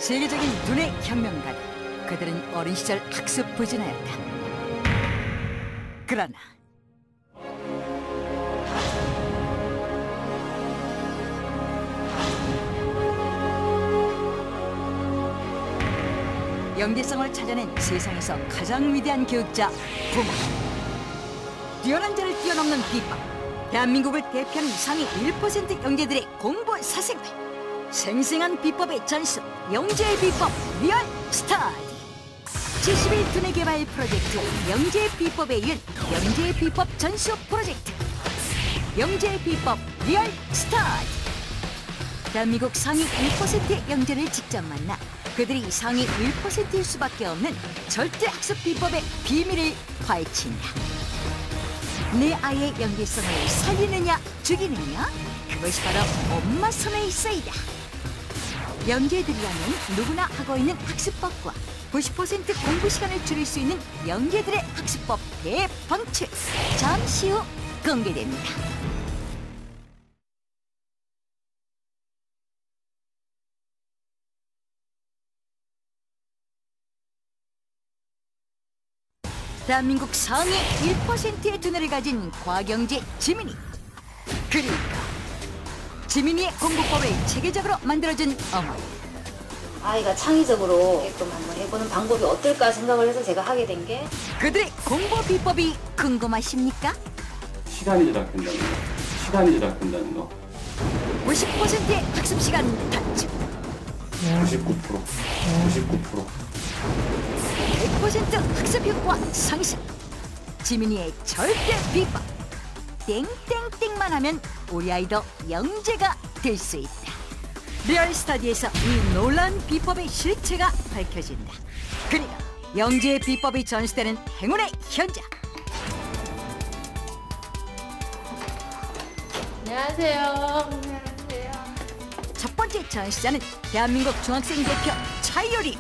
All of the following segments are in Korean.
세계적인 두뇌 혁명가들. 그들은 어린 시절 학습 부진하였다. 그러나 영재성을 찾아낸 세상에서 가장 위대한 교육자 부모. 뛰어난 자를 뛰어넘는 비법. 대한민국을 대표하는 상위 1% 영재들의 공부 사생활. 생생한 비법의 전수. 영재의 비법 리얼 스터디. 70일 두뇌 개발 프로젝트 영재의 비법에 이은 영재의 비법 전수 프로젝트. 영재의 비법 리얼 스터디. 대한민국 상위 1%의 영재를 직접 만나 그들이 상위 1%일 수밖에 없는 절대 학습 비법의 비밀을 파헤친다. 내 아이의 영재성을 살리느냐 죽이느냐, 그것이 바로 엄마 손에 있어이다. 영재들이라면 누구나 하고 있는 학습법과 90% 공부 시간을 줄일 수 있는 영재들의 학습법 대방출, 잠시 후 공개됩니다. 대한민국 상위 1%의 두뇌를 가진 과경제 지민이. 그러니까 지민이의 공부법을 체계적으로 만들어준 어머니. 아이가 창의적으로 게끔 한번 해보는 방법이 어떨까 생각을 해서 제가 하게 된 게, 그들의 공부 비법이 궁금하십니까? 시간이 조작된다는 거. 시간이 조작된다는 거. 50%의 학습 시간 단축. 99%. 100% 학습 효과 상승. 지민이의 절대 비법. 땡땡땡만 하면 우리 아이도 영재가 될 수 있다. 리얼 스터디에서 이 놀라운 비법의 실체가 밝혀진다. 그러니까 영재의 비법이 전수되는 행운의 현장. 안녕하세요. 안녕하세요. 첫 번째 전시자는 대한민국 중학생 대표 차이유리.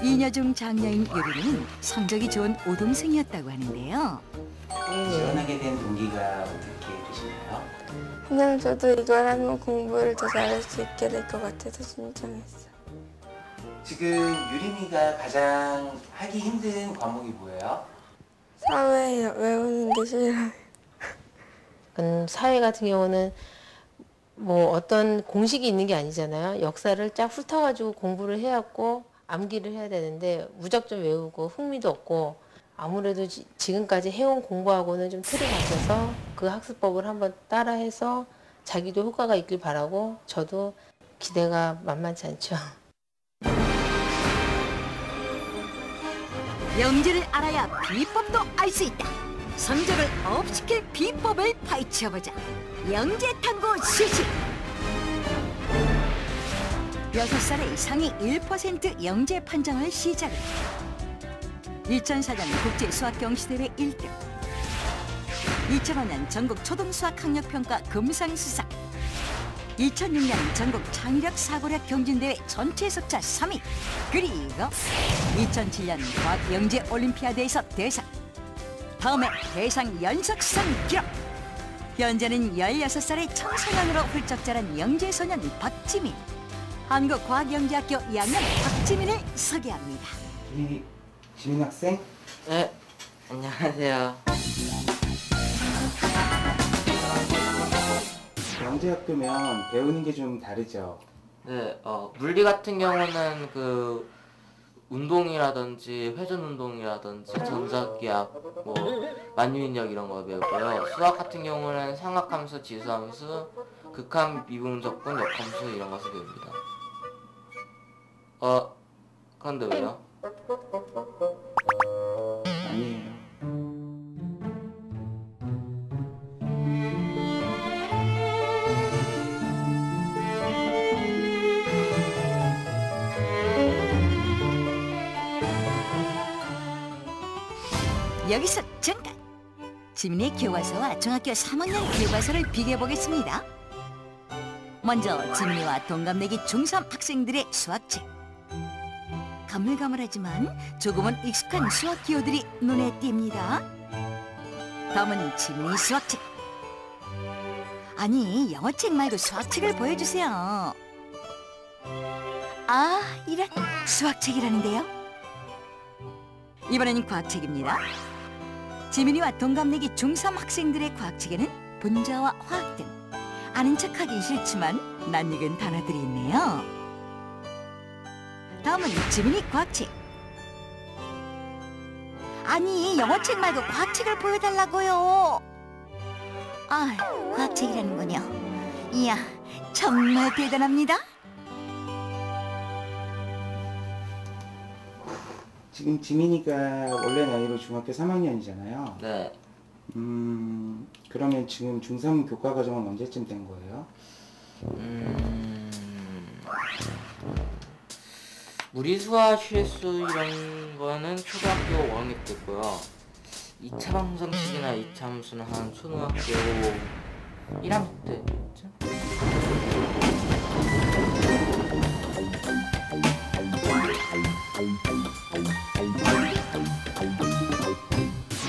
이녀중 장녀인 유리는 성적이 좋은 우등생이었다고 하는데요. 지원하게 된 동기가 어떻게 되시나요? 그냥 저도 이걸 하면 공부를 더 잘할 수 있게 될 것 같아서 신청했어요. 지금 유림이가 가장 하기 힘든 과목이 뭐예요? 사회 외우는 게 싫어요. 사회 같은 경우는 뭐 어떤 공식이 있는 게 아니잖아요. 역사를 쫙 훑어가지고 공부를 해왔고 암기를 해야 되는데 무작정 외우고 흥미도 없고, 아무래도 지금까지 해온 공부하고는 좀 틀이 바뀌어서 그 학습법을 한번 따라해서 자기도 효과가 있길 바라고, 저도 기대가 만만치 않죠. 영재를 알아야 비법도 알 수 있다. 성적을 업시킬 비법을 파헤쳐보자. 영재 탐구 실시. 6살의 상위 1% 영재 판정을 시작했다. 2004년 국제 수학 경시대회 1등, 2005년 전국 초등수학 학력평가 금상수상, 2006년 전국 창의력 사고력 경진대회 전체 석자 3위, 그리고 2007년 과학 영재 올림피아드에서 대상, 다음에 대상 연속상 기록. 현재는 16살의 청소년으로 훌쩍 자란 영재소년 박지민. 한국과학영재학교 2학년 박지민을 소개합니다. 지민 학생? 네, 안녕하세요. 영재학교면 배우는 게 좀 다르죠? 네, 물리 같은 경우는 그 운동이라든지 회전 운동이라든지 전자기학, 뭐 만유인력 이런 거 배우고요. 수학 같은 경우는 삼각함수, 지수함수, 극한 미분적분, 역함수 이런 것을 배웁니다. 그런데 왜요? 아니에요. 여기서 잠깐! 지민의 교과서와 중학교 3학년 교과서를 비교해보겠습니다. 먼저 지민이와 동갑내기 중3 학생들의 수학책. 가물가물하지만 조금은 익숙한 수학 기호들이 눈에 띕니다. 다음은 지민이 수학책. 아니, 영어책 말고 수학책을 보여주세요. 아, 이런 수학책이라는데요? 이번엔 과학책입니다. 지민이와 동갑내기 중3 학생들의 과학책에는 분자와 화학 등 아는 척하기 싫지만 낯익은 단어들이 있네요. 다음은 지민이 과학책. 아니, 영어책 말고 과학책을 보여달라고요. 아, 과학책이라는군요. 이야, 정말 대단합니다. 지금 지민이가 원래 나이로 중학교 3학년이잖아요. 네. 그러면 지금 중3 교과 과정은 언제쯤 된 거예요? 무리수와 실수 이런 거는 초등학교 5학년 때고요. 2차 방정식이나 2차 함수는 한 초등학교 1학년 때죠.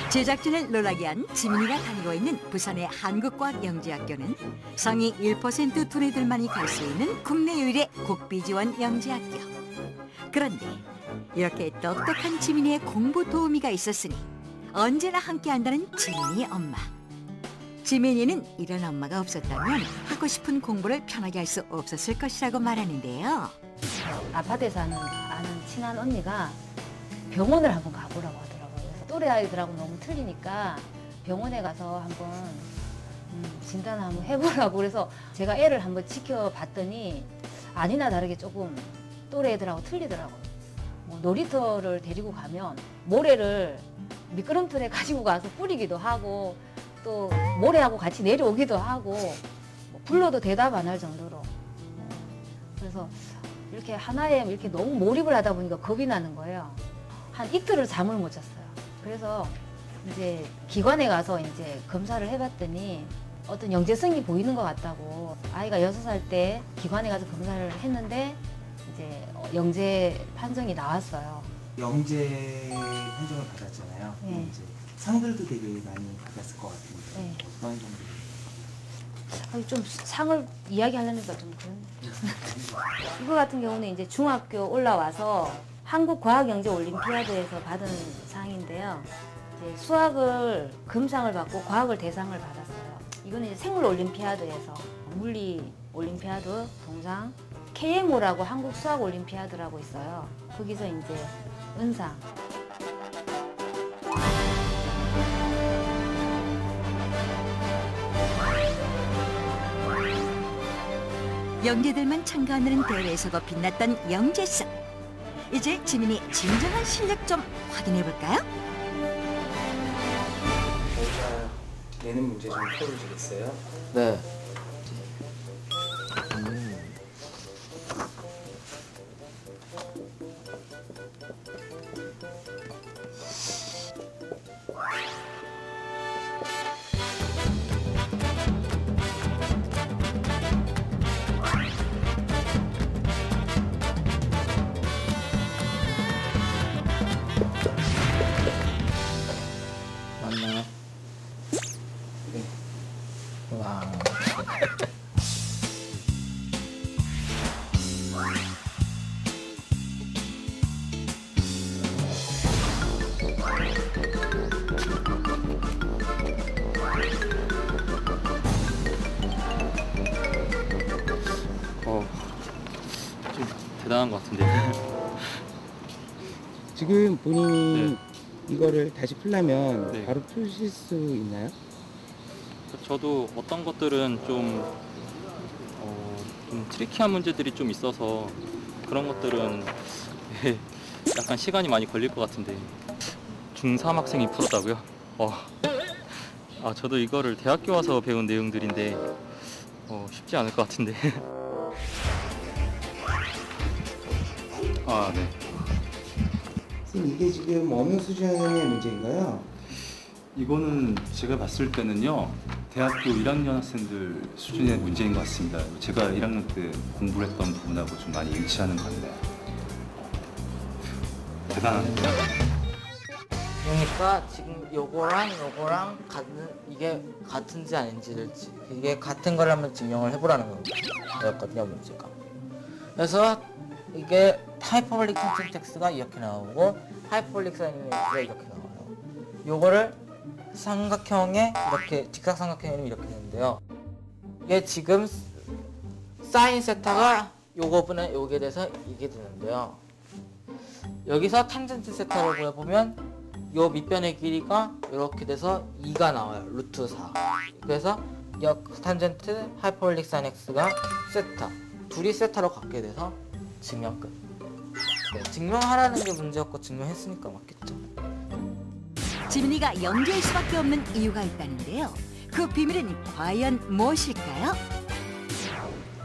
제작진을 놀라게 한 지민이가 다니고 있는 부산의 한국과학영재학교는 상위 1% 두뇌들만이 갈 수 있는 국내 유일의 국비 지원 영재학교. 그런데 이렇게 똑똑한 지민이의 공부 도우미가 있었으니 언제나 함께한다는 지민이 엄마. 지민이는 이런 엄마가 없었다면 하고 싶은 공부를 편하게 할 수 없었을 것이라고 말하는데요. 아파트에서 아는 친한 언니가 병원을 한번 가보라고 하더라고요. 그래서 또래 아이들하고 너무 틀리니까 병원에 가서 한번 진단을 한번 해보라고. 그래서 제가 애를 한번 지켜봤더니 아니나 다르게 조금 또래 애들하고 틀리더라고요. 뭐 놀이터를 데리고 가면 모래를 미끄럼틀에 가지고 가서 뿌리기도 하고 또 모래하고 같이 내려오기도 하고 뭐 불러도 대답 안 할 정도로. 그래서 이렇게 하나에 이렇게 너무 몰입을 하다 보니까 겁이 나는 거예요. 한 이틀을 잠을 못 잤어요. 그래서 이제 기관에 가서 이제 검사를 해봤더니 어떤 영재성이 보이는 것 같다고. 아이가 6살 때 기관에 가서 검사를 했는데 이제 영재 판정이 나왔어요. 영재 판정을 받았잖아요. 네. 이제 상들도 되게 많이 받았을 것 같은데 네. 어떤 정도? 좀 상을 이야기하려니까 좀 그런. 이거 같은 경우는 이제 중학교 올라와서 한국과학영재올림피아드에서 받은 상인데요. 이제 수학을 금상을 받고 과학을 대상을 받았어요. 이거는 이제 생물올림피아드에서 물리 올림피아드 동상, KMO라고 한국수학올림피아드라고 있어요. 거기서 이제 은상. 영재들만 참가하는 대회에서도 빛났던 영재성. 이제 지민이 진정한 실력 좀 확인해 볼까요? 저희가 내는 문제 좀 풀어주시겠어요? 네. 맞나요? 네. 와. 좀 대단한 것 같은데. 지금 본인이 네. 이거를 다시 풀려면 네. 바로 푸실 수 있나요? 저도 어떤 것들은 좀 트리키한 문제들이 좀 있어서 그런 것들은 약간 시간이 많이 걸릴 것 같은데 중3 학생이 풀었다고요? 저도 이거를 대학교 와서 배운 내용들인데 쉽지 않을 것 같은데. 네. 선생님 이게 지금 어느 수준의 문제인가요? 이거는 제가 봤을 때는요, 대학교 1학년 학생들 수준의 문제인 것 같습니다. 제가 1학년 때 공부를 했던 부분하고 좀 많이 일치하는 것 같네요. 대단한데요? 그러니까 지금 요거랑 이게 같은지 아닌지를 이게 같은 걸 한번 증명을 해보라는 거였거든요, 문제가. 그래서 이게 하이퍼볼릭 텐션 텍스가 이렇게 나오고 하이퍼볼릭 사인이 이렇게 나와요. 요거를 삼각형에 이렇게 직사삼각형이 이렇게 되는데요. 이게 지금 사인 세타가 요거분의 요게 돼서 이게 되는데요. 여기서 탄젠트 세타를 구해보면 요 밑변의 길이가 이렇게 돼서 2가 나와요. 루트 4. 그래서 탄젠트 하이퍼볼릭 사인 x가 세타. 둘이 세타로 갖게 돼서 증명 끝. 네, 증명하라는 게 문제였고 증명했으니까 맞겠죠. 지민이가 연기할 수밖에 없는 이유가 있다는데요. 그 비밀은 과연 무엇일까요?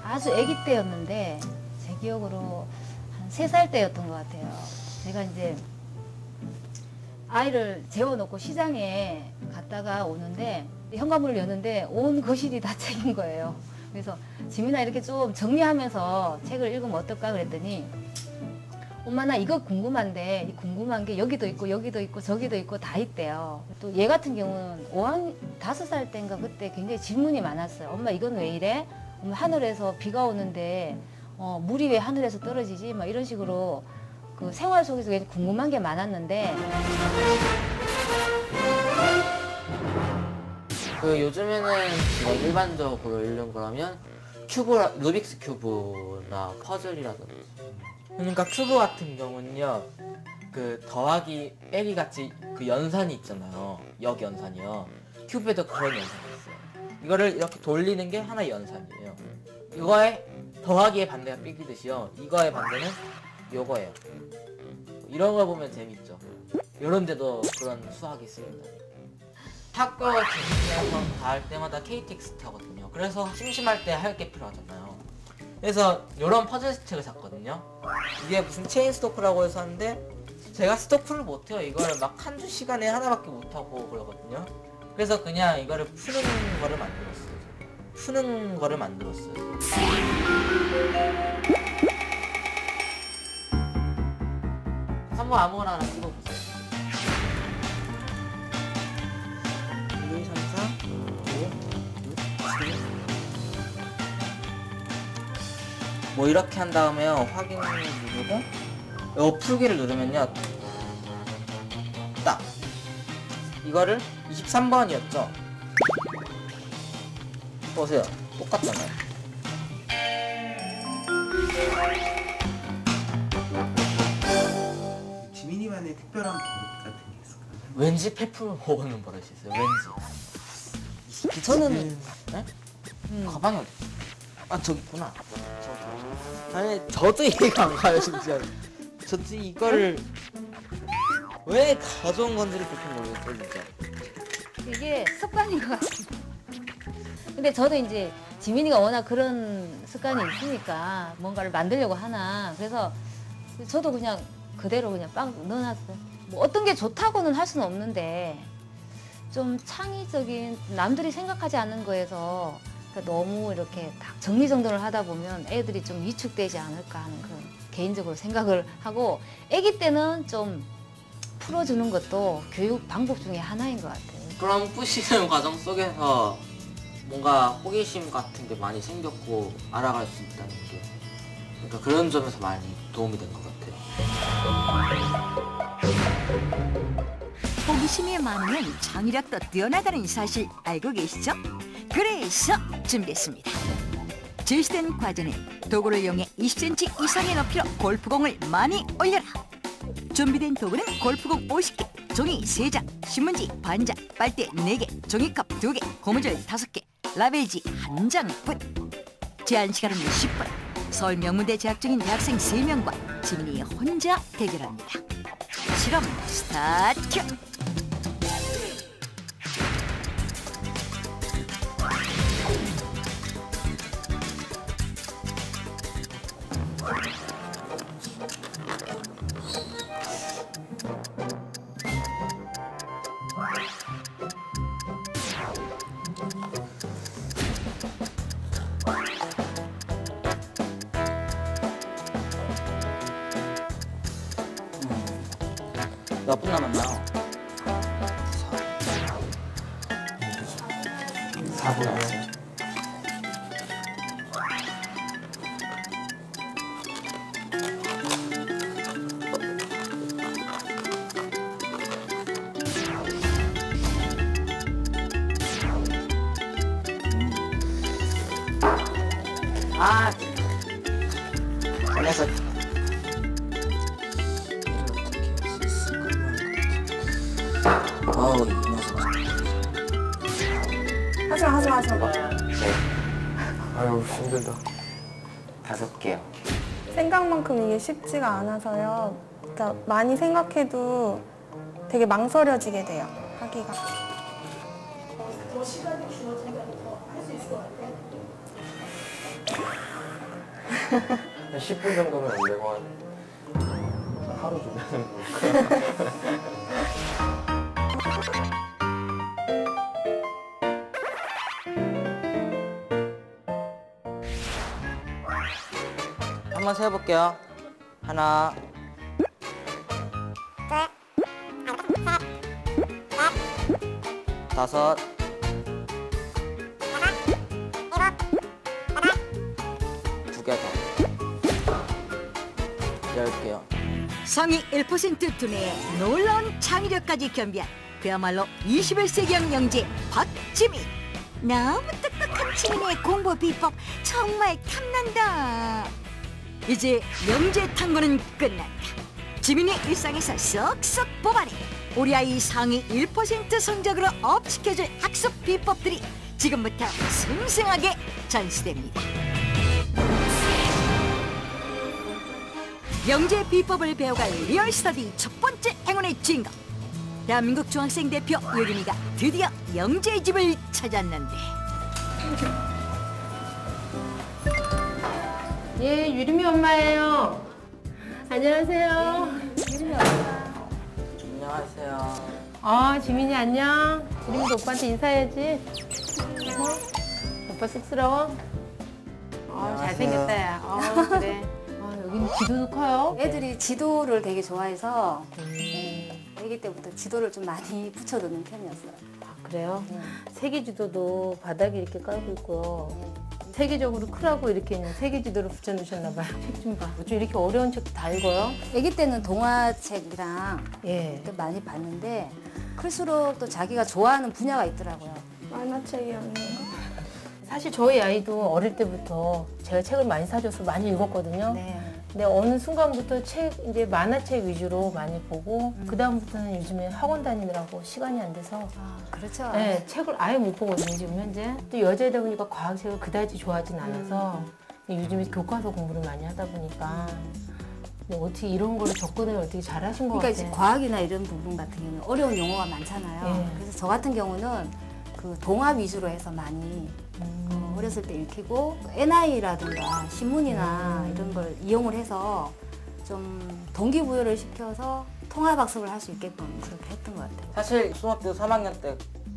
아주 아기 때였는데 제 기억으로 한 3살 때였던 것 같아요. 제가 이제 아이를 재워놓고 시장에 갔다가 오는데 현관문을 여는데 온 거실이 다 책인 거예요. 그래서 지민아 이렇게 좀 정리하면서 책을 읽으면 어떨까 그랬더니 엄마 나 이거 궁금한데 이 궁금한 게 여기도 있고 여기도 있고 저기도 있고 다 있대요. 또 얘 같은 경우는 5살 때인가 그때 굉장히 질문이 많았어요. 엄마 이건 왜 이래? 엄마 하늘에서 비가 오는데 물이 왜 하늘에서 떨어지지? 막 이런 식으로 그 생활 속에서 굉장히 궁금한 게 많았는데 그 요즘에는 제가 일반적으로 읽는 거라면 루빅스 큐브나 퍼즐이라든지 그러니까 큐브 같은 경우는요 그 더하기 빼기 같이 그 연산이 있잖아요. 역연산이요. 큐브에도 그런 연산이 있어요. 이거를 이렇게 돌리는 게 하나의 연산이에요. 이거의 더하기의 반대가 빼기듯이요. 이거의 반대는 요거예요. 이런 걸 보면 재밌죠. 이런 데도 그런 수학이 있습니다. 학교 재밌게 갈 때마다 KTX 타거든요. 그래서 심심할 때 할 게 필요하잖아요. 그래서 이런 퍼즐 책을 샀거든요. 이게 무슨 체인 스토크라고 해서 하는데 제가 스토크를 못해요. 이거를 막 한 주 시간에 하나밖에 못하고 그러거든요. 그래서 그냥 이거를 푸는 거를 만들었어요. 한번 아무거나 하나 찍어보세요. 1, 2, 3, 4, 5, 6, 7. 뭐 이렇게 한 다음에요. 확인을 누르고 요 풀기를 누르면요. 딱 이거를 23번이었죠. 보세요. 똑같잖아요. 지민이만의 특별한 버릇 같은 게 있을까요? 왠지 페프를 먹는 버릇이 있어요. 왠지. 저는 네? 가방이 어디? 아 저기 있구나. 아니 저도 이해가 안 가요 진짜. 저도 이거를 왜 가져온 건지를 그렇게 모르겠어요 진짜. 이게 습관인 것 같습니다. 근데 저도 이제 지민이가 워낙 그런 습관이 있으니까 뭔가를 만들려고 하나. 그래서 저도 그냥 그대로 그냥 빵 넣어놨어요. 뭐 어떤 게 좋다고는 할 수는 없는데 좀 창의적인 남들이 생각하지 않는 거에서 그러니까 너무 이렇게 딱 정리정돈을 하다 보면 애들이 좀 위축되지 않을까 하는 그런 개인적으로 생각을 하고 아기 때는 좀 풀어주는 것도 교육 방법 중에 하나인 것 같아요. 그럼 뿌시는 과정 속에서 뭔가 호기심 같은 게 많이 생겼고 알아갈 수 있다는 게 그러니까 그런 점에서 많이 도움이 된 것 같아요. 호기심이 많으면 창의력도 뛰어나다는 사실 알고 계시죠? 그래서 준비했습니다. 제시된 과제는 도구를 이용해 20cm 이상의 높이로 골프공을 많이 올려라. 준비된 도구는 골프공 50개, 종이 3장, 신문지 반장, 빨대 4개, 종이컵 2개, 고무줄 5개, 라벨지 1장뿐. 제한 시간은 10분. 서울 명문대 재학 중인 대학생 3명과 지민이 혼자 대결합니다. 실험 스타트! 몇 분 남았나요? 4분 나왔어요. 아, 안에서 어우, 이 녀석. 하지마. 아유 힘들다. 5개요. 생각만큼 이게 쉽지가 않아서요. 그러니까 많이 생각해도 되게 망설여지게 돼요, 하기가. 더 시간이 줄어들면 더 할 수 있을 것 같아요. 한 10분 정도면 안 되고 한 하루 주면 한번 세어볼게요. 하나, 다섯, 두 개 더, 10개요. 상위 1% 두뇌의 놀라운 창의력까지 겸비한 그야말로 21세기형 영재 박지민. 너무 똑똑한 지민의 공부 비법 정말 탐난다. 이제 영재 탐구는 끝났다. 지민의 일상에서 쏙쏙 뽑아내 우리 아이 상위 1% 성적으로 업시켜줄 학습 비법들이 지금부터 생생하게 전시됩니다. 영재 비법을 배워갈 리얼 스터디 첫 번째 행운의 주인공, 대한민국 중학생 대표 유림이가 드디어 영재의 집을 찾았는데, 예, 유림이 엄마예요. 안녕하세요. 안녕하세요. 지민이 안녕. 유림이도 오빠한테 인사해야지. 오빠 쑥스러워? 잘생겼다, 야. 그래. 여기는 지도도 커요. 애들이 지도를 되게 좋아해서 아기 때부터 지도를 좀 많이 붙여두는 편이었어요. 그래요? 세계 지도도 바닥에 이렇게 깔고 있고요. 세계적으로 크라고 이렇게 있는 세계 지도를 붙여놓으셨나 봐요. 책 좀 봐. 요즘 이렇게 어려운 책도 다 읽어요? 아기 때는 동화책이랑 예. 많이 봤는데 클수록 또 자기가 좋아하는 분야가 있더라고요. 만화책이었는 거. 사실 저희 아이도 어릴 때부터 제가 책을 많이 사줘서 많이 읽었거든요. 네. 근데 어느 순간부터 이제 만화책 위주로 많이 보고 그다음부터는 요즘에 학원 다니느라고 시간이 안 돼서 그렇죠. 네, 책을 아예 못 보거든요, 지금 현재. 또 여자이다 보니까 과학책을 그다지 좋아하진 않아서 요즘에 교과서 공부를 많이 하다 보니까 근데 어떻게 이런 거를 접근을 어떻게 잘 하신 것 그러니까 같아요. 이제 과학이나 이런 부분 같은 경우는 어려운 용어가 많잖아요. 예. 그래서 저 같은 경우는 그 동화 위주로 해서 많이 어렸을 때 읽히고 NI라든가 신문이나 이런 걸 이용을 해서 좀 동기부여를 시켜서 통합학습을 할 수 있게끔 그렇게 했던 것 같아요. 사실 중학교 3학년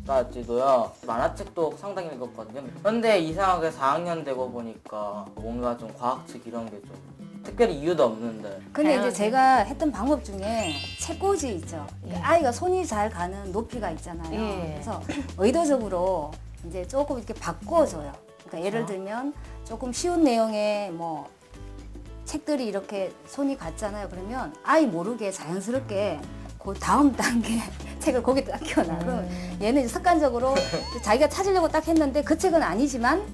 때까지도요 만화책도 상당히 읽었거든요. 그런데 이상하게 4학년 되고 보니까 뭔가 좀 과학책 이런 게 좀 특별히 이유도 없는데. 근데 이제 제가 했던 방법 중에 책꽂이 있죠. 그러니까 아이가 손이 잘 가는 높이가 있잖아요. 예. 그래서 의도적으로 이제 조금 이렇게 바꿔줘요. 그러니까 예를 들면 조금 쉬운 내용의 뭐 책들이 이렇게 손이 갔잖아요. 그러면 아이 모르게 자연스럽게 그 다음 단계 책을 거기다 딱 켜놔. 그럼 얘는 이제 습관적으로 자기가 찾으려고 딱 했는데 그 책은 아니지만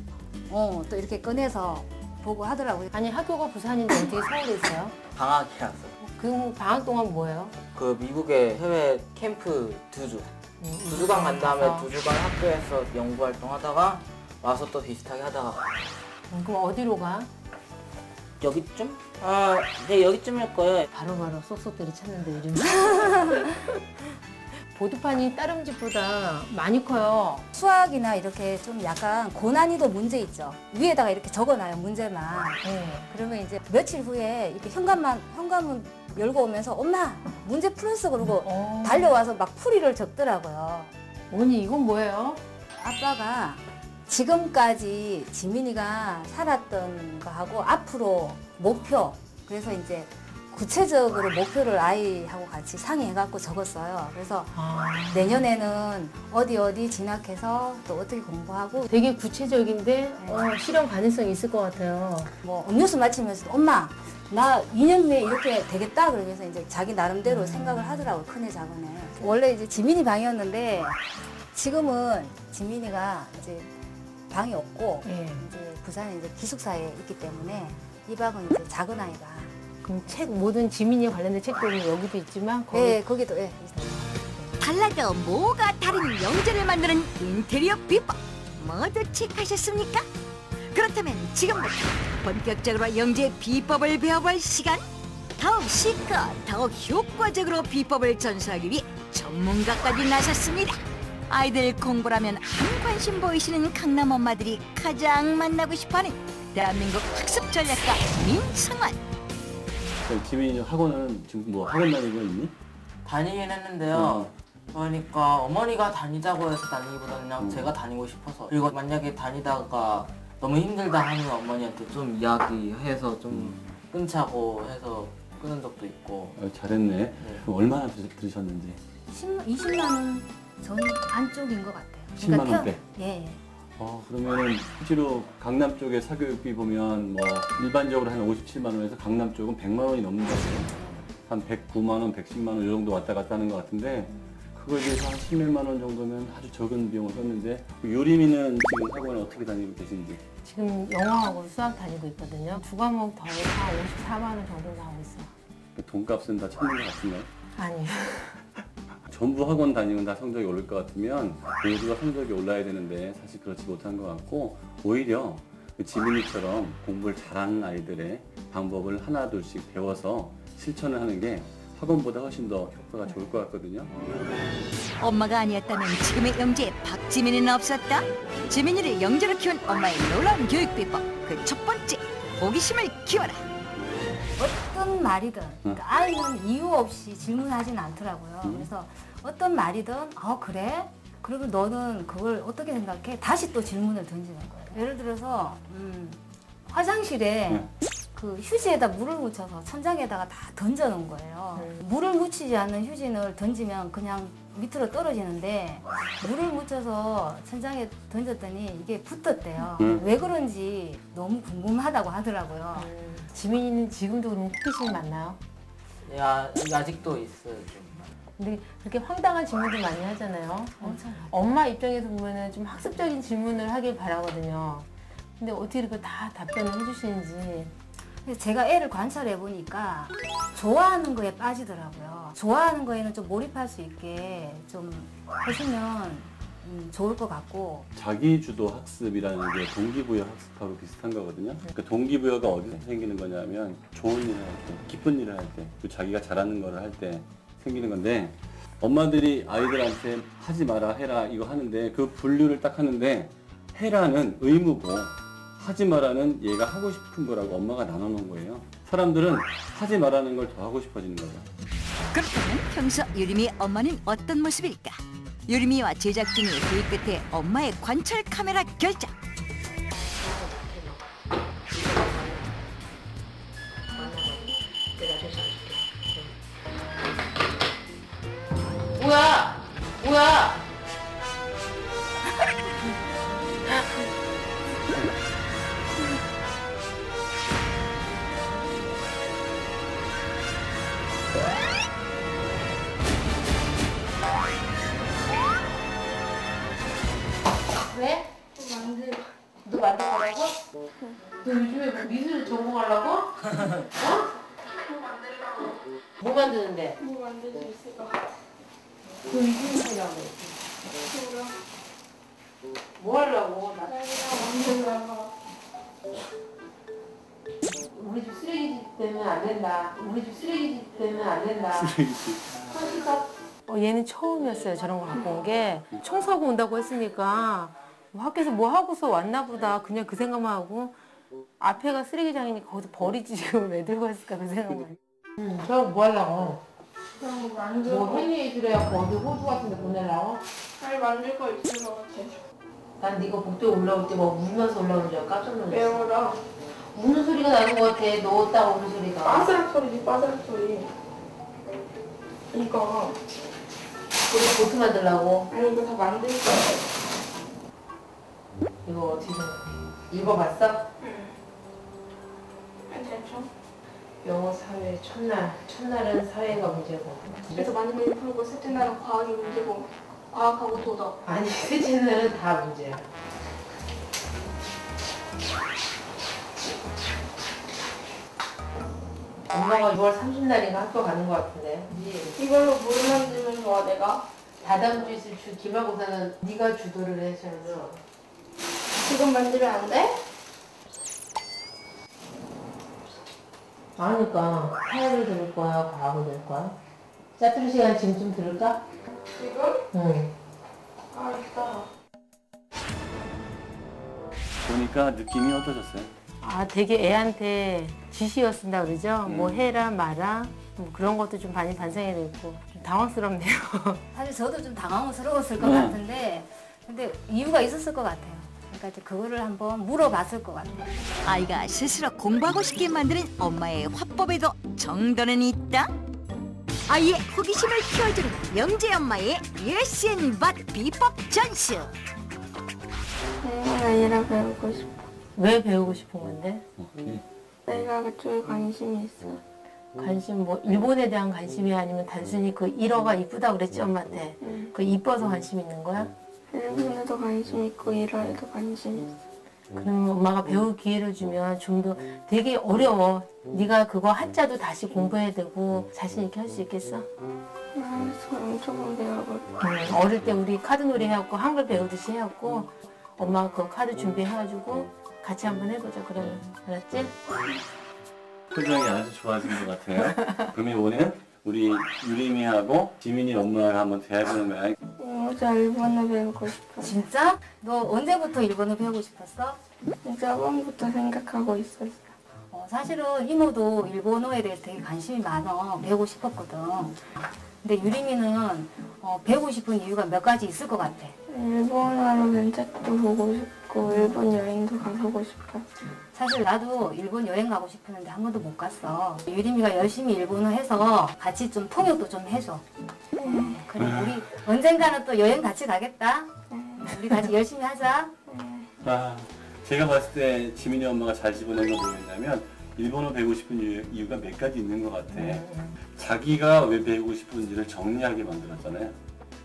또 이렇게 꺼내서 보고 하더라고요. 아니 학교가 부산인데 어떻게 서울에 있어요? 방학이라서. 그 방학 동안 뭐예요? 그 미국의 해외 캠프 2주. 2주간 간 다음에 2주간 학교에서 연구 활동하다가 와서 또 비슷하게 하다가. 그럼 어디로 가? 여기쯤? 네 여기쯤일 거예요. 바로바로 쏙쏙 때려쳤는데 요즘. 보드판이 다른 집보다 많이 커요. 수학이나 이렇게 좀 약간 고난이도 문제 있죠. 위에다가 이렇게 적어놔요, 문제만. 그러면 이제 며칠 후에 이렇게 현관문 열고 오면서 엄마 문제 풀었어 그러고 달려와서 막 풀이를 적더라고요. 언니 이건 뭐예요? 아빠가 지금까지 지민이가 살았던 거하고 앞으로 목표, 그래서 이제 구체적으로 목표를 아이하고 같이 상의해갖고 적었어요. 그래서 내년에는 어디 진학해서 또 어떻게 공부하고 되게 구체적인데 실현 가능성이 있을 것 같아요. 뭐 음료수 마치면서 엄마 나 2년 내에 이렇게 되겠다 그러면서 이제 자기 나름대로 생각을 하더라고요. 큰애 작은애. 원래 이제 지민이 방이었는데 지금은 지민이가 이제 방이 없고 이제 부산에 이제 기숙사에 있기 때문에 이 방은 이제 작은 아이가. 그럼 모든 지민이 관련된 책들은 여기도 있지만 거기도 있어요. 달라도 뭐가 다른 영재를 만드는 인테리어 비법 모두 체크하셨습니까? 그렇다면 지금부터 본격적으로 영재의 비법을 배워볼 시간. 더욱 시크, 더욱 효과적으로 비법을 전수하기 위해 전문가까지 나섰습니다. 아이들 공부라면 한 관심 보이시는 강남 엄마들이 가장 만나고 싶어하는 대한민국 학습 전략가 민성환. 지민이 학원은 지금 뭐 학원 다니고 있니? 다니긴 했는데요. 그러니까 어머니가 다니자고 해서 다니기보다는 그냥 제가 다니고 싶어서. 그리고 만약에 다니다가 너무 힘들다 하면 어머니한테 좀 이야기해서 좀 끊자고 해서 끊은 적도 있고. 잘했네. 네. 그럼 얼마나 들으셨는지? 20만 원 전 안쪽인 것 같아요. 10만 원대? 예. 그러면은 실제로 강남 쪽에 사교육비 보면 뭐 일반적으로 한 57만 원에서 강남 쪽은 100만 원이 넘는다고 해요. 한 109만 원, 110만 원 이 정도 왔다 갔다 하는 것 같은데 그거에 비해서 한 10몇만 원 정도면 아주 적은 비용을 썼는데 요림이는 지금 학원에 어떻게 다니고 계신지? 지금 영어하고 수학 다니고 있거든요. 두 과목 더해서 54만 원 정도 나오고 있어요. 돈값은 다 찾는 것 같은가요? 아니요. 전부 학원 다니면 다 성적이 오를 것 같으면 모두가 성적이 올라야 되는데 사실 그렇지 못한 것 같고 오히려 지민이처럼 공부를 잘하는 아이들의 방법을 하나 둘씩 배워서 실천을 하는 게 학원보다 훨씬 더 효과가 좋을 것 같거든요. 엄마가 아니었다면 지금의 영재 박지민이는 없었다. 지민이를 영재로 키운 엄마의 놀라운 교육 비법 그 첫 번째 호기심을 키워라. 어떤 말이든 그러니까 아이는 이유 없이 질문하진 않더라고요. 그래서 어떤 말이든 그래? 그러면 너는 그걸 어떻게 생각해? 다시 또 질문을 던지는 거예요. 예를 들어서 화장실에 그 휴지에다 물을 묻혀서 천장에다가 다 던져놓은 거예요. 물을 묻히지 않는 휴지를 던지면 그냥 밑으로 떨어지는데 물을 묻혀서 천장에 던졌더니 이게 붙었대요. 왜 그런지 너무 궁금하다고 하더라고요. 지민이는 지금도 그럼 호기심이 많나요? 아직도 있어요. 좀. 근데 그렇게 황당한 질문도 많이 하잖아요. 엄마 입장에서 보면은 좀 학습적인 질문을 하길 바라거든요. 근데 어떻게 이렇게 다 답변을 해주시는지. 제가 애를 관찰해 보니까 좋아하는 거에 빠지더라고요. 좋아하는 거에는 좀 몰입할 수 있게 좀 해주면 좋을 것 같고. 자기주도 학습이라는 게 동기부여 학습하고 비슷한 거거든요. 그 동기부여가 어디서 생기는 거냐면 좋은 일을 할 때, 기쁜 일을 할 때, 또 자기가 잘하는 거를 할 때 생기는 건데 엄마들이 아이들한테 하지 마라 해라 이거 하는데 그 분류를 딱 하는데 해라는 의무고 하지 마라는 얘가 하고 싶은 거라고 엄마가 나눠놓은 거예요. 사람들은 하지 마라는 걸 더 하고 싶어지는 거죠. 그렇다면 평소 유림이 엄마는 어떤 모습일까? 유림이와 제작진이 회의 끝에 엄마의 관찰 카메라 결정. 뭐야? 왜? 너 만들 거라고? 너 요즘에 뭐 미술 전공하려고? 뭐 만드는데? 뭐 만들 수 있을 것 같아. 너 미술 하려고. 뭐 하려고? 만들려고. 우리 집 쓰레기집 되면 안 된다. 우리 집 쓰레기집 되면 안 된다. 얘는 처음이었어요. 저런 거 갖고 온 게. 청소하고 온다고 했으니까 학교에서 뭐 하고서 왔나 보다. 그냥 그 생각만 하고 앞에가 쓰레기장이니까 거기서 버리지 지금 왜 들고 왔을까 그 생각만. 저거 뭐 하려고? 그런 거 만들 뭐 해니에이즈로 해갖고 어디 호주 같은 데 보내려고? 잘 만들 거 있을 것 같아. 난 네가 복도에 올라올 때 뭐 울면서 올라오는 줄 알고 깜짝 놀랐어. 배우러. 우는 소리가 나는 것 같아. 넣었다 우는 소리가. 빠스락 소리지, 빠스락 소리. 이거. 우리 보트 만들라고. 아니, 이거 다 만들 거야. 이거 어떻게 생각해? 읽어봤어? 응. 괜찮죠? 영어 사회 첫날은 사회가 문제고. 그래서 많이 풀고 셋째 날은 과학이 문제고 과학하고 도덕. 아니 셋째 날은 다 문제야. 엄마가 6월 30날인가 학교 가는 것 같은데. 이걸로 뭘 만들면 좋아 내가? 다다음 주에 있을 기말고사는 네가 주도를 해줘야죠. 지금 만들면 안 돼? 그러니까 사회를 들을 거야, 과학을 들을 거야? 짜투리 시간 지금쯤 들을까? 지금? 응. 알았다. 보니까 느낌이 어떠셨어요? 아, 되게 애한테 지시어 쓴다 그러죠? 뭐 해라, 마라, 뭐 그런 것도 좀 많이 반성이 됐고 좀 당황스럽네요. 사실 저도 좀 당황스러웠을 것 같은데 근데 이유가 있었을 것 같아요. 그러니까 이제 그거를 한번 물어봤을 것 같아요. 아이가 스스로 공부하고 싶게 만드는 엄마의 화법에도 정도는 있다. 아이의 호기심을 키워주는 영재 엄마의 예스앤밭 비법 전수. 내가 얘랑 배우고 싶어. 왜 배우고 싶은 건데? 내가 그쪽에 관심이 있어. 관심 뭐 일본에 대한 관심이 아니면 단순히 그 일어가 이쁘다 그랬지 엄마한테? 그 이뻐서 관심 있는 거야? 일본에도 관심 있고 일화에도 관심 있어. 그럼 엄마가 배울 기회를 주면 좀 더 되게 어려워. 네가 그거 한자도 다시 공부해야 되고 자신 있게 할 수 있겠어? 알았어, 그럼 조금 배워볼게. 어릴 때 우리 카드놀이 해갖고 한글 배우듯이 해갖고 엄마가 그 카드 준비해가지고 같이 한번 해보자 그러면. 알았지? 표정이 아주 좋아진 것 같아요. 그러면 오늘 우리 유림이하고 지민이 엄마가 한번 대화해보는 거야. 진짜 일본어 배우고 싶어. 진짜? 너 언제부터 일본어 배우고 싶었어? 저번부터 생각하고 있었어. 사실은 이모도 일본어에 대해서 되게 관심이 많아. 배우고 싶었거든. 근데 유림이는 배우고 싶은 이유가 몇 가지 있을 것 같아. 일본어로 면책도 보고 싶고 일본 여행도 가보고 싶어. 사실 나도 일본 여행 가고 싶었는데 한 번도 못 갔어. 유림이가 열심히 일본어 해서 같이 좀 통역도 좀 해줘. 그래, 우리 언젠가는 또 여행 같이 가겠다. 우리 같이 열심히 하자. 아, 제가 봤을 때 지민이 엄마가 잘 집어낸 건 뭐였냐면 일본어 배우고 싶은 이유가 몇 가지 있는 것 같아. 자기가 왜 배우고 싶은지를 정리하게 만들었잖아요.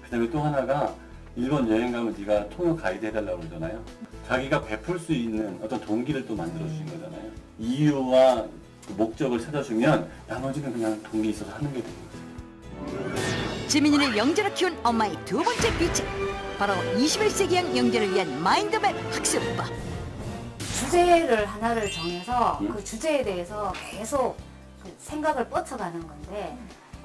그 다음에 또 하나가 일본 여행 가면 네가 통역 가이드 해달라고 그러잖아요. 자기가 베풀 수 있는 어떤 동기를 또 만들어주신 거잖아요. 이유와 목적을 찾아주면 나머지는 그냥 동기 있어서 하는 게 되는 거죠. 지민이를 영재로 키운 엄마의 두 번째 비책, 바로 21세기형 영재를 위한 마인드맵 학습법. 주제를 하나를 정해서 그 주제에 대해서 계속 그 생각을 뻗쳐가는 건데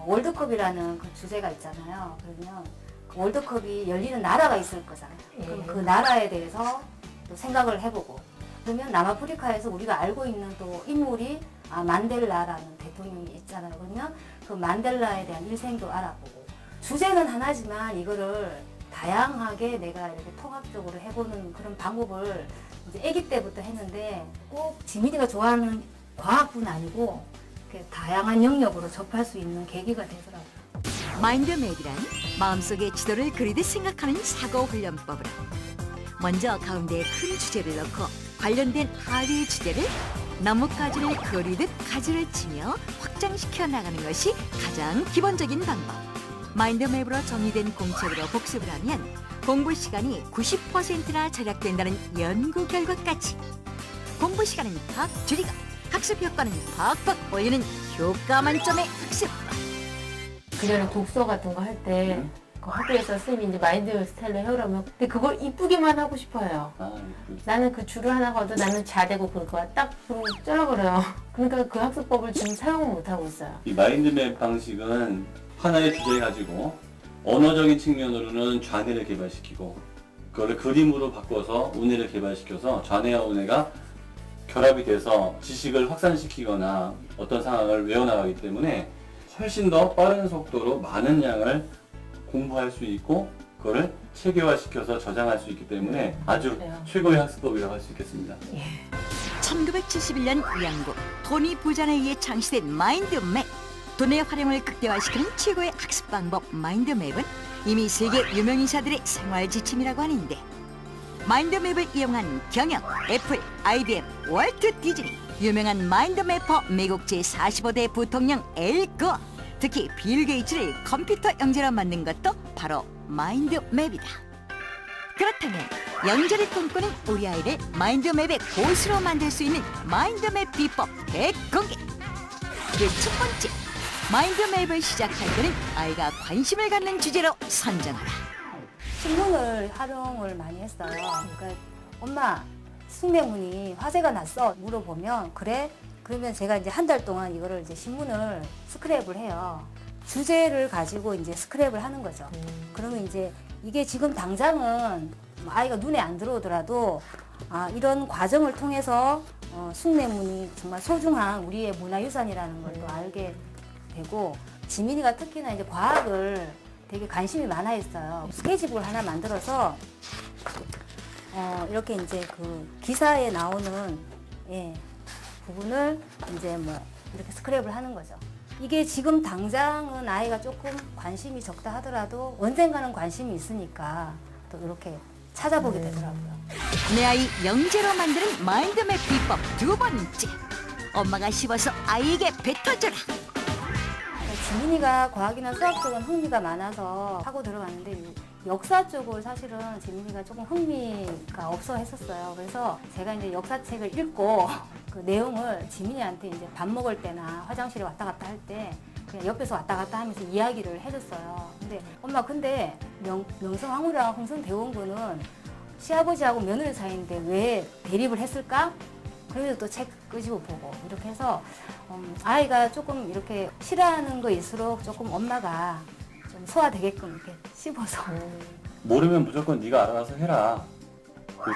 월드컵이라는 그 주제가 있잖아요. 그러면 그 월드컵이 열리는 나라가 있을 거잖아요. 그럼 그 나라에 대해서 또 생각을 해보고 그러면 남아프리카에서 우리가 알고 있는 또 인물이 만델라라는 대통령이 있잖아요. 그러면 그 만델라에 대한 일생도 알아보고 주제는 하나지만 이거를 다양하게 내가 이렇게 통합적으로 해보는 그런 방법을 이제 아기 때부터 했는데 꼭 지민이가 좋아하는 과학뿐 아니고 이렇게 다양한 영역으로 접할 수 있는 계기가 되더라고요. 마인드맵이란 마음속에 지도를 그리듯 생각하는 사고훈련법을 먼저 가운데에 큰 주제를 넣고 관련된 하위 주제를 나뭇가지를 그리듯 가지를 치며 확장시켜 나가는 것이 가장 기본적인 방법. 마인드맵으로 정리된 공책으로 복습을 하면 공부 시간이 90%나 절약된다는 연구 결과까지. 공부 시간은 팍 줄이고 학습 효과는 팍팍 올리는 효과 만점의 학습법. 그전에 독서 같은 거 할 때 그 학교에서 선생님이 이제 마인드 스타일로 해오라면 근데 그걸 이쁘게만 하고 싶어요. 나는 그 줄을 하나 가도 나는 자대고 그거 딱 잘라버려요. 그러니까 그 학습법을 지금 사용을 못하고 있어요. 이 마인드맵 방식은 하나의 주제 가지고 언어적인 측면으로는 좌뇌를 개발시키고 그거를 그림으로 바꿔서 우뇌를 개발시켜서 좌뇌와 우뇌가 결합이 돼서 지식을 확산시키거나 어떤 상황을 외워나가기 때문에 훨씬 더 빠른 속도로 많은 양을 공부할 수 있고 그거를 체계화시켜서 저장할 수 있기 때문에 아주 최고의 학습법이라고 할 수 있겠습니다. 1971년 영국 토니 부잔에 의해 창시된 마인드맵. 돈의 활용을 극대화시키는 최고의 학습 방법 마인드맵은 이미 세계 유명 인사들의 생활 지침이라고 하는데, 마인드맵을 이용한 경영, 애플, IBM, 월트 디즈니, 유명한 마인드맵퍼 미국 제45대 부통령 엘 고어, 특히 빌 게이츠를 컴퓨터 영재로 만든 것도 바로 마인드맵이다. 그렇다면 영재를 꿈꾸는 우리 아이를 마인드맵의 고수로 만들 수 있는 마인드맵 비법 대공개. 그 첫 번째, 마인드맵을 시작할 때는 아이가 관심을 갖는 주제로 선정하라. 신문을 활용을 많이 했어요. 그러니까 엄마, 숭례문이 화재가 났어 물어보면 그래? 그러면 제가 이제 한 달 동안 이거를 이제 신문을 스크랩을 해요. 주제를 가지고 이제 스크랩을 하는 거죠. 그러면 이제 이게 지금 당장은 아이가 눈에 안 들어오더라도 이런 과정을 통해서 숭례문이 정말 소중한 우리의 문화유산이라는 걸 또 알게 되고, 지민이가 특히나 이제 과학을 되게 관심이 많아 했어요. 스케치북을 하나 만들어서 이렇게 이제 그 기사에 나오는 부분을 이제 뭐 이렇게 스크랩을 하는 거죠. 이게 지금 당장은 아이가 조금 관심이 적다 하더라도 언젠가는 관심이 있으니까 또 이렇게 찾아보게 되더라고요. 내 아이 영재로 만드는 마인드맵 비법 두 번째, 엄마가 씹어서 아이에게 뱉어주라. 지민이가 과학이나 수학 쪽은 흥미가 많아서 하고 들어갔는데 역사 쪽을 사실은 지민이가 조금 흥미가 없어 했었어요. 그래서 제가 이제 역사책을 읽고 그 내용을 지민이한테 이제 밥 먹을 때나 화장실에 왔다 갔다 할 때 그냥 옆에서 왔다 갔다 하면서 이야기를 해줬어요. 근데 엄마, 근데 명성황후랑 흥선대원군은 시아버지하고 며느리 사이인데 왜 대립을 했을까? 그러면서 또 책 끄집어 보고 이렇게 해서 아이가 조금 이렇게 싫어하는 거일수록 조금 엄마가 좀 소화되게끔 이렇게 씹어서. 모르면 무조건 네가 알아서 해라.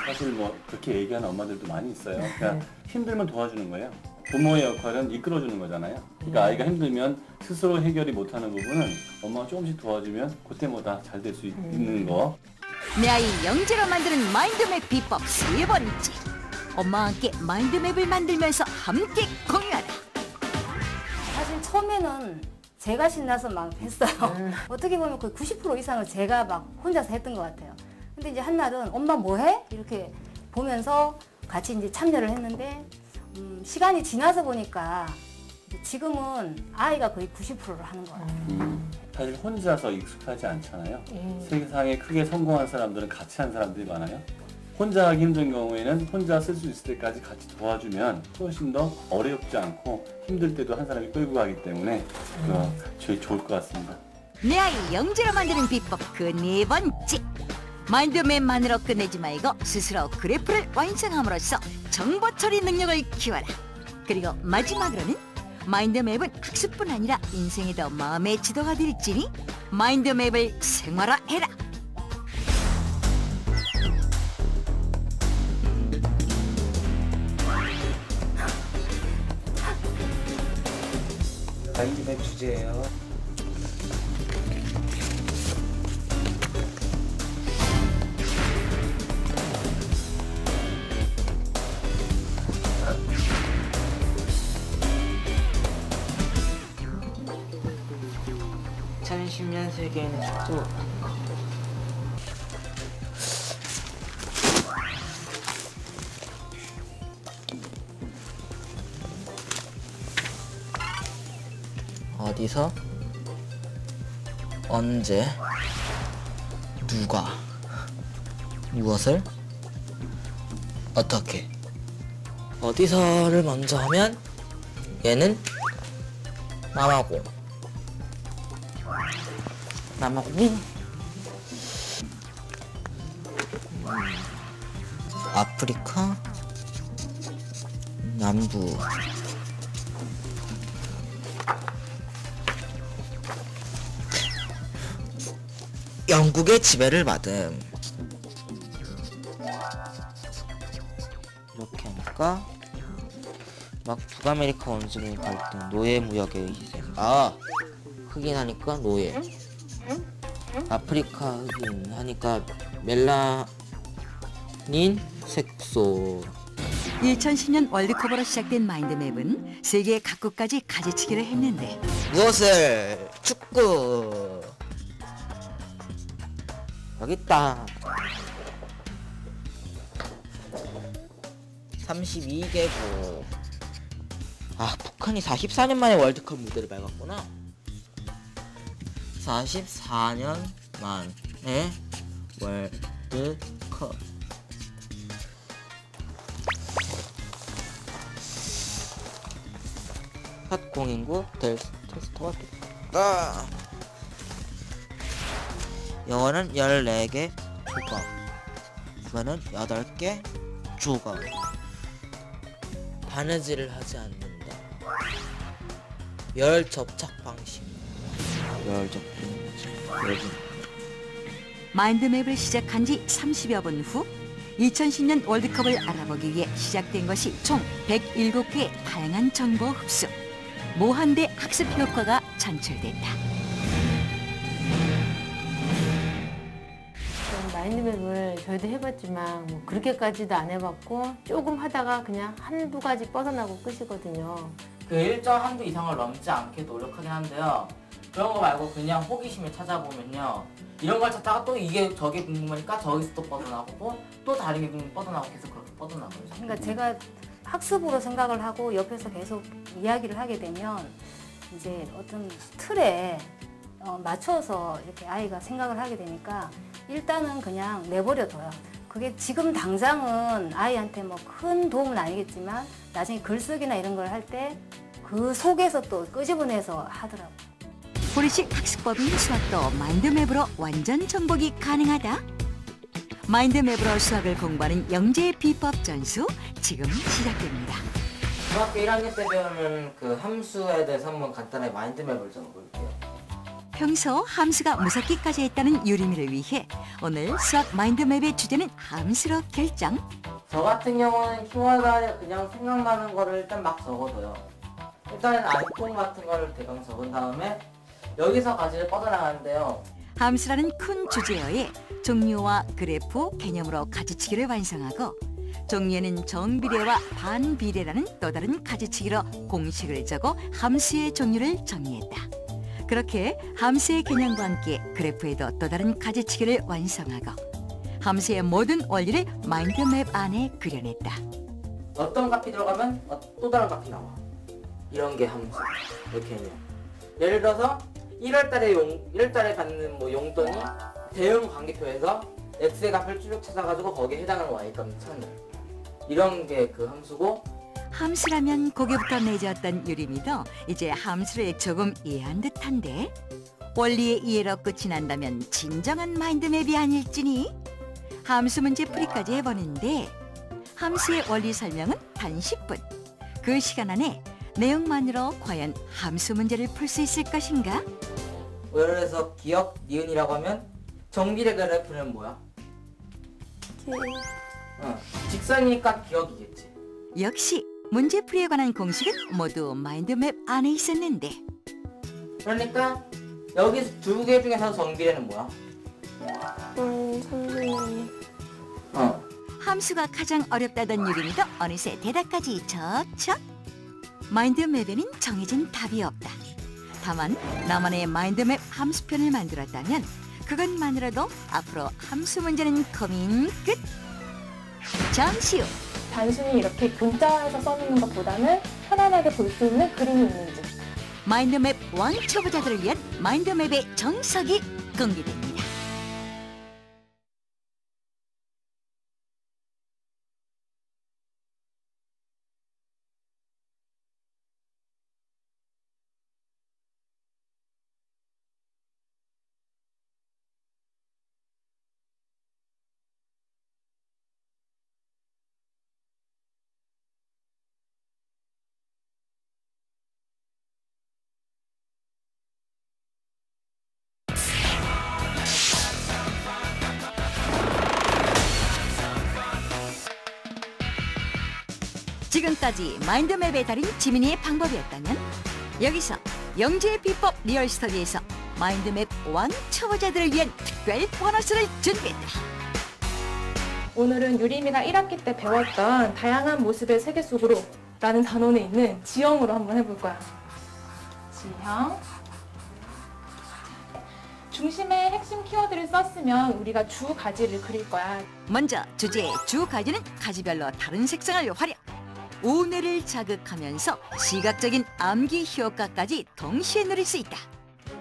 사실 뭐 그렇게 얘기하는 엄마들도 많이 있어요. 그냥 힘들면 도와주는 거예요. 부모의 역할은 이끌어주는 거잖아요. 그러니까 아이가 힘들면 스스로 해결이 못하는 부분은 엄마가 조금씩 도와주면 그때마다 잘 될 수 있는 거. 내 아이 영재로 만드는 마인드맵 비법 세 번째, 엄마와 함께 마인드맵을 만들면서 함께 공유하라. 사실 처음에는 제가 신나서 막 했어요. 어떻게 보면 거의 90% 이상을 제가 막 혼자서 했던 것 같아요. 근데 이제 한날은 엄마 뭐해? 이렇게 보면서 같이 이제 참여를 했는데 시간이 지나서 보니까 지금은 아이가 거의 90%를 하는 거예요. 사실 혼자서 익숙하지 않잖아요. 세상에 크게 성공한 사람들은 같이 한 사람들이 많아요. 혼자 하기 힘든 경우에는 혼자 쓸 수 있을 때까지 같이 도와주면 훨씬 더 어렵지 않고 힘들 때도 한 사람이 끌고 가기 때문에 제일 좋을 것 같습니다. 내 아이 영재로 만드는 비법 그 네 번째, 마인드맵만으로 끝내지 말고 스스로 그래프를 완성함으로써 정보 처리 능력을 키워라. 그리고 마지막으로는 마인드맵은 학습뿐 아니라 인생에도 마음의 지도가 될지니 마인드맵을 생활화해라. 마인드맵 주제예요. 천신면 세계에는 또 어디서, 언제, 누가, 무엇을, 어떻게. 어디서를 먼저 하면 얘는 남아공, 남아공인 아프리카 남부, 영국의 지배를 받음. 이렇게 하니까 막 북아메리카 원주민 갈등, 노예 무역의 희생. 흑인 하니까 노예. 아프리카 흑인 하니까 멜라닌 색소. 2010년 월드컵으로 시작된 마인드맵은 세계 각국까지 가지치기를 했는데 무엇을? 축구. 여기 있다. 32개국. 아, 북한이 44년 만에 월드컵 무대를 밟았구나. 44년 만에 월드컵. 핫 공인구 테스터가 됐다. 영어는 14개 조각, 국어는 8개 조각. 바느질을 하지 않는다. 열 접착 방식. 마인드맵을 시작한 지 30여 분 후 2010년 월드컵을 알아보기 위해 시작된 것이 총 107개의 다양한 정보 흡수. 무한대 학습 효과가 창출됐다. 마인드맵을 저희도 해봤지만 뭐 그렇게까지도 안 해봤고 조금 하다가 그냥 한두 가지 뻗어나고 끝이거든요. 그 일정 한도 이상을 넘지 않게 노력하긴 한데요. 그런 거 말고 그냥 호기심을 찾아보면요. 이런 걸 찾다가 또 이게 저게 궁금하니까 저기서 또 뻗어나오고 또 다른 게 뻗어나오고 계속 그렇게 뻗어나가요. 그러니까 제가 학습으로 생각을 하고 옆에서 계속 이야기를 하게 되면 이제 어떤 틀에 맞춰서 이렇게 아이가 생각을 하게 되니까 일단은 그냥 내버려둬요. 그게 지금 당장은 아이한테 뭐 큰 도움은 아니겠지만 나중에 글쓰기나 이런 걸 할 때 그 속에서 또 끄집어내서 하더라고요. 보리식 학습법인 수학도 마인드맵으로 완전 정복이 가능하다. 마인드맵으로 수학을 공부하는 영재의 비법 전수 지금 시작됩니다. 중학교 1학년 때 배우는 그 함수에 대해서 한번 간단하게 마인드맵을 적어볼게요. 평소 함수가 무섭기까지 했다는 유리미를 위해 오늘 수학 마인드맵의 주제는 함수로 결정. 저 같은 경우는 키워드에 그냥 생각나는 거를 일단 막 적어둬요. 일단은 아이콘 같은 거를 대강 적은 다음에 여기서 가지를 뻗어나가는데요. 함수라는 큰 주제어에 종류와 그래프, 개념으로 가지치기를 완성하고 종류에는 정비례와 반비례라는 또 다른 가지치기로 공식을 적어 함수의 종류를 정의했다. 그렇게 함수의 개념과 함께 그래프에도 또 다른 가지치기를 완성하고 함수의 모든 원리를 마인드맵 안에 그려냈다. 어떤 값이 들어가면 또 다른 값이 나와. 이런 게 함수, 이렇게 해요. 예를 들어서 1월달에 받는 뭐 용돈이 대응 관계표에서 x의 값을 쭉 찾아가지고 거기에 해당하는 y값을 찾는 이런 게 그 함수고. 함수라면 고개부터 내줬던 유림이도 이제 함수를 조금 이해한 듯한데 원리의 이해로 끝이 난다면 진정한 마인드맵이 아닐지니. 함수 문제 풀이까지 해보는데 함수의 원리 설명은 단 10분. 그 시간 안에 내용만으로 과연 함수 문제를 풀 수 있을 것인가? 예를 들어서 기억, 니은이라고 하면 정비례 그래프는 뭐야? 직선이니까 기억이겠지. 역시 문제풀이에 관한 공식은 모두 마인드맵 안에 있었는데 그러니까 여기 두 개 중에서 정비례는 뭐야? 선생님. 함수가 가장 어렵다던 유림이도 어느새 대답까지 척척. 마인드맵에는 정해진 답이 없다. 다만 나만의 마인드맵 함수편을 만들었다면 그것만으로도 앞으로 함수 문제는 고민 끝. 잠시 후 단순히 이렇게 문자에서 써놓는 것보다는 편안하게 볼 수 있는 그림이 있는지. 마인드맵 왕초보자들을 위한 마인드맵의 정석이 공개됩니다. 지금까지 마인드맵의 달인 지민이의 방법이었다면 여기서 영재의 비법 리얼스터디에서 마인드맵 왕초보자들을 위한 특별 보너스를 준비했다. 오늘은 유림이가 1학기 때 배웠던 다양한 모습의 세계 속으로 라는 단원에 있는 지형으로 한번 해볼 거야. 지형. 중심에 핵심 키워드를 썼으면 우리가 주 가지를 그릴 거야. 먼저 주제의 주 가지는 가지별로 다른 색상을 활용. 우뇌를 자극하면서 시각적인 암기 효과까지 동시에 누릴 수 있다.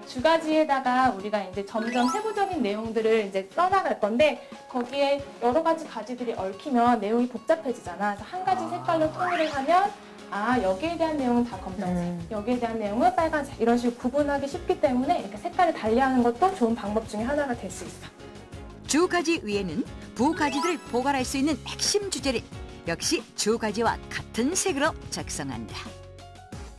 주가지에다가 우리가 이제 점점 세부적인 내용들을 이제 써나갈 건데 거기에 여러 가지 가지들이 얽히면 내용이 복잡해지잖아. 그래서 한 가지 색깔로 통일을 하면 아 여기에 대한 내용은 다 검정색, 여기에 대한 내용은 빨간색 이런 식으로 구분하기 쉽기 때문에 이렇게 색깔을 달리하는 것도 좋은 방법 중에 하나가 될 수 있어. 주가지 위에는 부가지들을 포괄할 수 있는 핵심 주제를 역시 주가지와 같은 색으로 작성한다.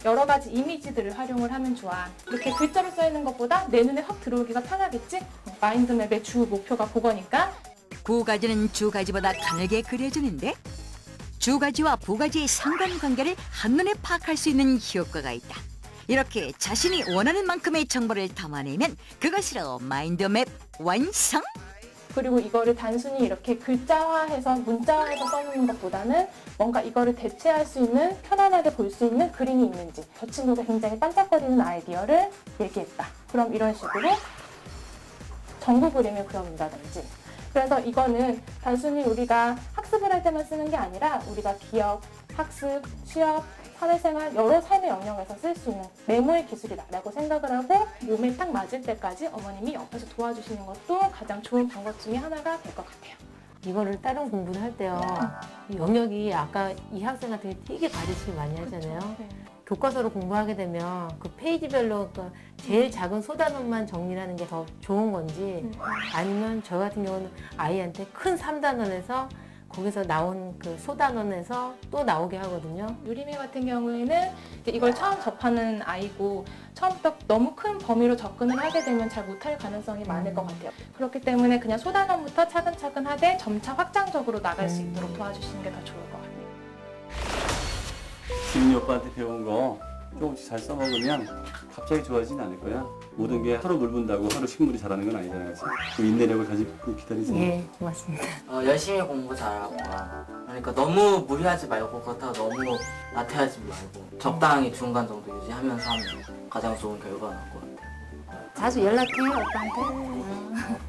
여러 가지 이미지들을 활용을 하면 좋아. 이렇게 글자로 써 있는 것보다 내 눈에 확 들어오기가 편하겠지? 마인드맵의 주 목표가 그거니까. 부가지는 주가지보다 가늘게 그려주는데 주가지와 부가지의 상관관계를 한눈에 파악할 수 있는 효과가 있다. 이렇게 자신이 원하는 만큼의 정보를 담아내면 그것으로 마인드맵 완성! 그리고 이거를 단순히 이렇게 글자화해서 문자화해서 써놓는 것보다는 뭔가 이거를 대체할 수 있는 편안하게 볼 수 있는 그림이 있는지 저 친구가 굉장히 반짝거리는 아이디어를 얘기했다. 그럼 이런 식으로 전구 그림을 그려본다든지 그래서 이거는 단순히 우리가 학습을 할 때만 쓰는 게 아니라 우리가 기억, 학습, 취업, 사회생활 여러 삶의 영역에서 쓸 수 있는 메모의 기술이다라고 생각을 하고 몸에 딱 맞을 때까지 어머님이 옆에서 도와주시는 것도 가장 좋은 방법 중에 하나가 될 것 같아요. 이거를 다른 공부를 할 때요. 영역이 아까 이 학생 같은 게 되게 가르침을 많이 하잖아요. 그렇죠. 네. 교과서로 공부하게 되면 그 페이지별로 그 제일 작은 소단원만 정리하는 게 더 좋은 건지 아니면 저 같은 경우는 아이한테 큰 3단원에서 거기서 나온 그 소단원에서 또 나오게 하거든요. 유림이 같은 경우에는 이걸 처음 접하는 아이고 처음부터 너무 큰 범위로 접근을 하게 되면 잘 못할 가능성이 많을 것 같아요. 그렇기 때문에 그냥 소단원부터 차근차근 하되 점차 확장적으로 나갈 수 있도록 도와주시는 게 더 좋을 것 같아요. 지민이 오빠한테 배운 거 조금씩 잘 써먹으면 갑자기 좋아지진 않을 거야. 모든 게 하루 물 붓는다고 하루 식물이 자라는 건 아니잖아요. 그 인내력을 가지고 기다리세요. 예, 고맙습니다. 열심히 공부 잘하고 그러니까 너무 무리하지 말고 그렇다고 너무 나태하지 말고 적당히 중간 정도 유지하면서 하면 가장 좋은 결과가 나올 것 같아요. 자주 연락해요, 오빠한테.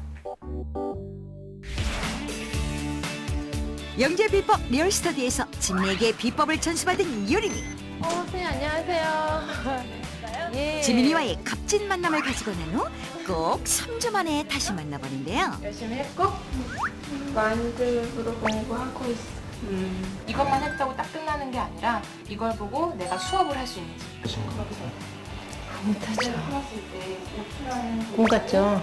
영재 비법 리얼스터디에서 지민이에게 비법을 전수받은 유림이. 선생님 안녕하세요. 예. 지민이와의 값진 만남을 가지고 난 후 꼭 3주 만에 다시 만나보는데요. 열심히 했고 마인드맵으로 공부하고 있어. 이것만 했다고 딱 끝나는 게 아니라 이걸 보고 내가 수업을 할 수 있는지 못하죠. 꿈 같죠?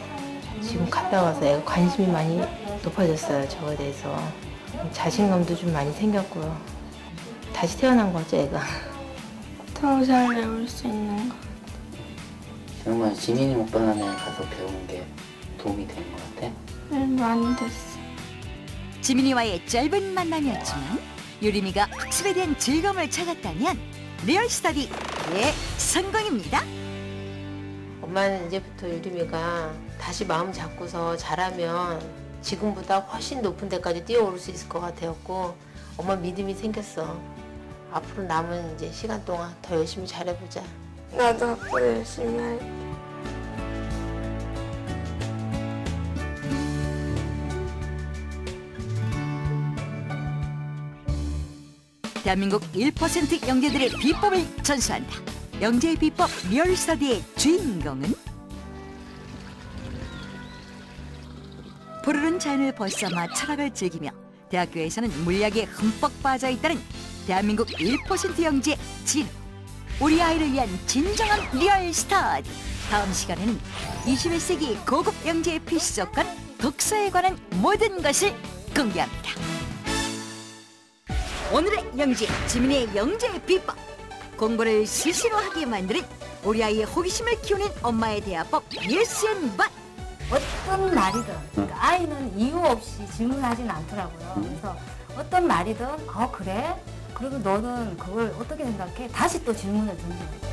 지금 갔다 와서 애가 관심이 많이 높아졌어요. 저거에 대해서. 자신감도 좀 많이 생겼고요. 다시 태어난 거죠, 애가. 더 잘 배울 수 있는 거. 정말 지민이 오빠네 가서 배운 게 도움이 되는 것 같아? 네, 많이 됐어. 지민이와의 짧은 만남이었지만 유림이가 학습에 대한 즐거움을 찾았다면 리얼스터디 성공입니다. 엄마는 이제부터 유림이가 다시 마음 잡고서 잘하면 지금보다 훨씬 높은 데까지 뛰어오를 수 있을 것 같았고 엄마 믿음이 생겼어. 앞으로 남은 이제 시간 동안 더 열심히 잘해보자. 나도 앞으로 열심히 할게. 대한민국 1% 영재들의 비법을 전수한다. 영재의 비법 리얼스터디의 주인공은 푸르른 자연을 벗삼아 철학을 즐기며 대학교에서는 물리학에 흠뻑 빠져있다는 대한민국 1% 영재 진우. 우리 아이를 위한 진정한 리얼스터디. 다음 시간에는 21세기 고급 영재의 필수조건 독서에 관한 모든 것을 공개합니다. 오늘의 영재, 지민이의 영재의 비법. 공부를 스스로 하게 만드는 우리 아이의 호기심을 키우는 엄마의 대화법 예스&밭. 어떤 말이든 그러니까 아이는 이유 없이 질문하지는 않더라고요. 그래서 어떤 말이든 그래? 그러면 너는 그걸 어떻게 생각해? 다시 또 질문을 던져요.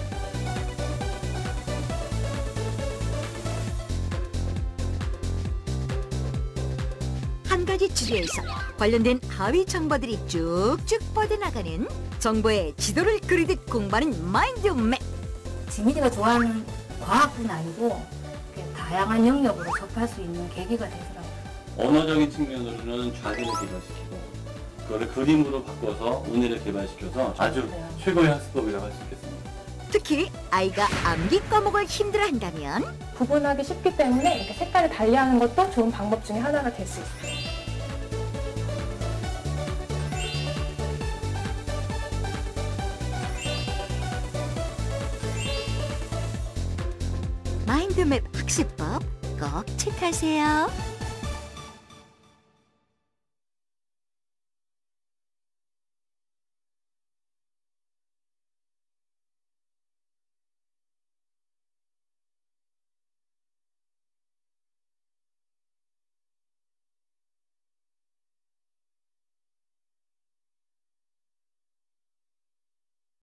한 가지 주제에서 관련된 하위 정보들이 쭉쭉 뻗어나가는 정보의 지도를 그리듯 공부하는 마인드맵. 지민이가 좋아하는 과학뿐 아니고 그냥 다양한 영역으로 접할 수 있는 계기가 되더라고요. 언어적인 측면으로는 좌대를 개발시키고 그거를 그림으로 바꿔서 운해를 개발시켜서 아주 최고의 학습법이라고 할 수 있겠습니다. 특히 아이가 암기 과목을 힘들어한다면 구분하기 쉽기 때문에 이렇게 색깔을 달리하는 것도 좋은 방법 중에 하나가 될 수 있어요. 마인드맵 학습법 꼭 체크하세요.